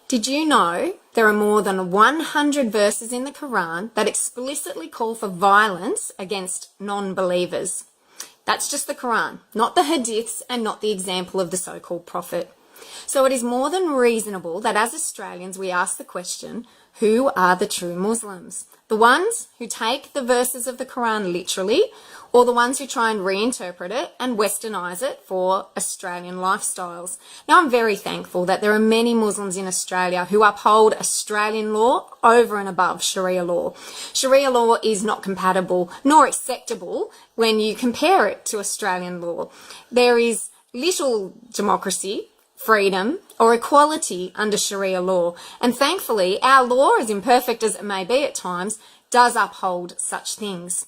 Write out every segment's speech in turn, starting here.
Did you know there are more than 100 verses in the Quran that explicitly call for violence against non-believers? That's just the Quran, not the hadiths and not the example of the so-called prophet. So it is more than reasonable that as Australians we ask the question, who are the true Muslims? The ones who take the verses of the Quran literally, or the ones who try and reinterpret it and westernise it for Australian lifestyles? Now, I'm very thankful that there are many Muslims in Australia who uphold Australian law over and above Sharia law. Sharia law is not compatible nor acceptable when you compare it to Australian law. There is little democracy, freedom or equality under Sharia law, and thankfully our law, as imperfect as it may be at times, does uphold such things.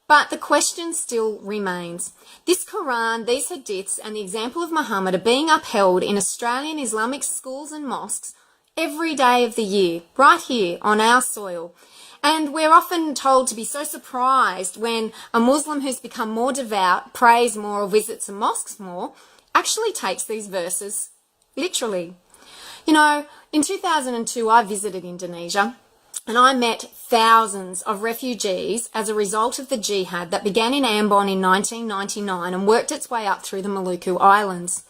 But the question still remains. This Quran, these hadiths and the example of Muhammad are being upheld in Australian Islamic schools and mosques every day of the year, right here on our soil. And we're often told to be so surprised when a Muslim who's become more devout, prays more or visits the mosques more, actually takes these verses literally. You know, in 2002 I visited Indonesia and I met thousands of refugees as a result of the jihad that began in Ambon in 1999 and worked its way up through the Maluku Islands.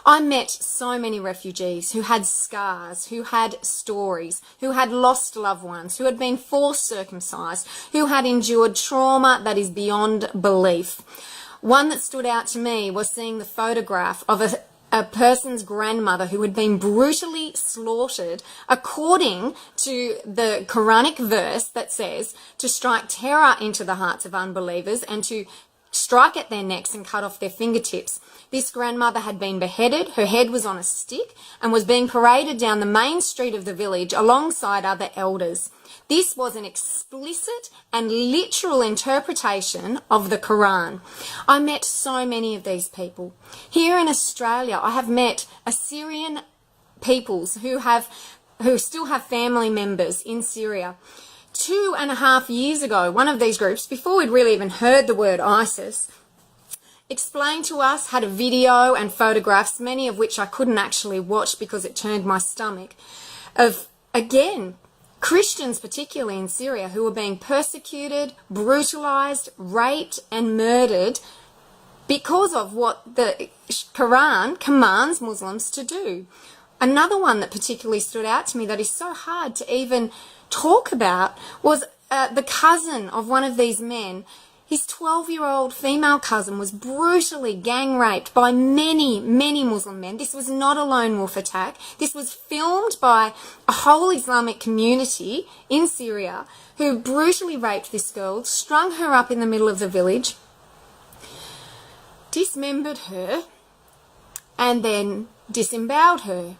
I met so many refugees who had scars, who had stories, who had lost loved ones, who had been forced circumcised, who had endured trauma that is beyond belief. One that stood out to me was seeing the photograph of a person's grandmother who had been brutally slaughtered according to the Quranic verse that says to strike terror into the hearts of unbelievers and to strike at their necks and cut off their fingertips. This grandmother had been beheaded, her head was on a stick and was being paraded down the main street of the village alongside other elders. This was an explicit and literal interpretation of the Quran. I met so many of these people. Here in Australia, I have met Assyrian peoples who still have family members in Syria. 2.5 years ago, one of these groups, before we'd really even heard the word ISIS, explained to us, had a video and photographs, many of which I couldn't actually watch because it turned my stomach, of, again, Christians, particularly in Syria, who were being persecuted, brutalized, raped and murdered because of what the Quran commands Muslims to do. Another one that particularly stood out to me that is so hard to even talk about was the cousin of one of these men. His 12-year-old female cousin was brutally gang raped by many, many Muslim men. This was not a lone wolf attack. This was filmed by a whole Islamic community in Syria who brutally raped this girl, strung her up in the middle of the village, dismembered her, and then disemboweled her.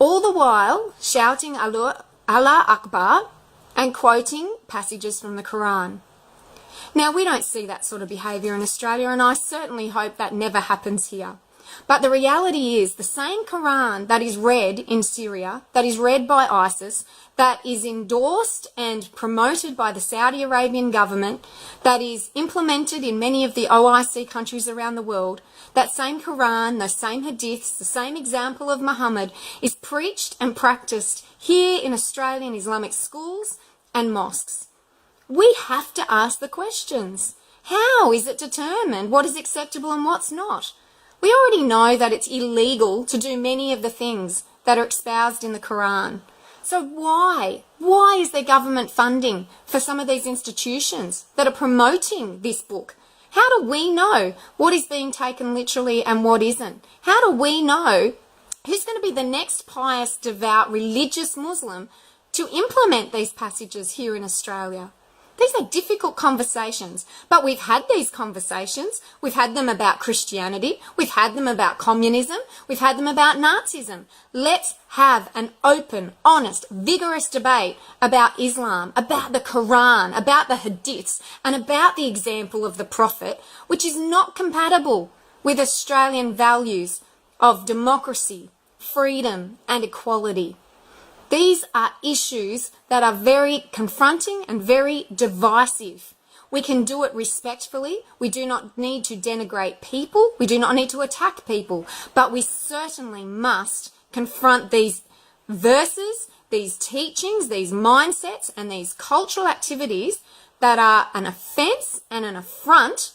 All the while shouting Allah Akbar and quoting passages from the Quran. Now, we don't see that sort of behaviour in Australia, and I certainly hope that never happens here. But the reality is the same Quran that is read in Syria, that is read by ISIS, that is endorsed and promoted by the Saudi Arabian government, that is implemented in many of the OIC countries around the world, that same Quran, those same hadiths, the same example of Muhammad is preached and practiced here in Australian Islamic schools and mosques. We have to ask the questions. How is it determined what is acceptable and what's not? We already know that it's illegal to do many of the things that are espoused in the Quran. So why? Why is there government funding for some of these institutions that are promoting this book? How do we know what is being taken literally and what isn't? How do we know who's going to be the next pious, devout, religious Muslim to implement these passages here in Australia? These are difficult conversations, but we've had these conversations. We've had them about Christianity. We've had them about communism. We've had them about Nazism. Let's have an open, honest, vigorous debate about Islam, about the Quran, about the Hadiths, and about the example of the Prophet, which is not compatible with Australian values of democracy, freedom, and equality. These are issues that are very confronting and very divisive. We can do it respectfully. We do not need to denigrate people. We do not need to attack people. But we certainly must confront these versus these teachings, these mindsets, and these cultural activities that are an offence and an affront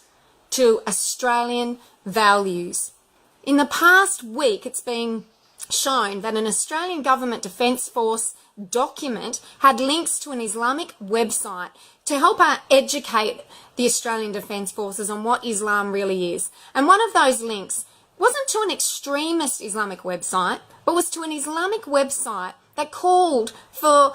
to Australian values. In the past week, it's been shown that an Australian Government Defence Force document had links to an Islamic website to help educate the Australian Defence Forces on what Islam really is. And one of those links wasn't to an extremist Islamic website, but was to an Islamic website that called for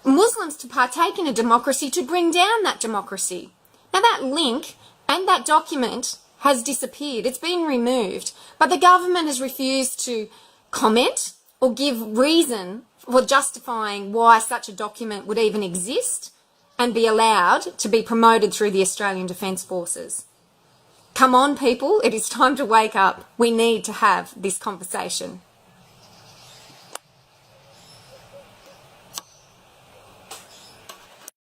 Muslims to partake in a democracy to bring down that democracy. Now that link and that document has disappeared. It's been removed. But the government has refused to comment or give reason for justifying why such a document would even exist and be allowed to be promoted through the Australian Defence Forces. Come on, people, it is time to wake up. We need to have this conversation.